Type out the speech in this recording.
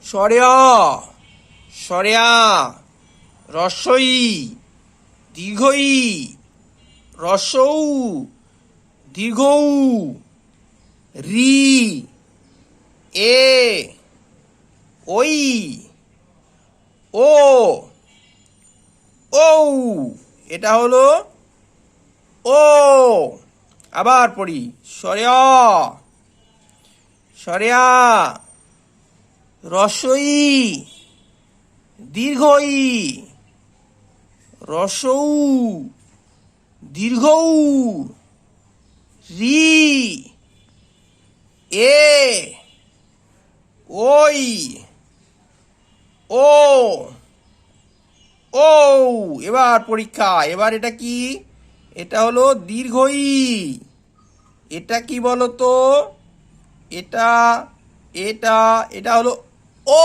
সরেয়া সরেয়া রস্বই দীর্ঘই রস্বৌ দীর্ঘৌ রি এ ওই ও ঔ এটা হলো ও। আবার পড়ি সরেয়া সরেয়া রস্বই দীর্ঘই রস্বৌ দীর্ঘৌ রি এ ওই ও ও। এবার পরীক্ষা, এবার এটা কি? এটা হলো দীর্ঘই। এটা কি বলতো? এটা এটা এটা হলো ও।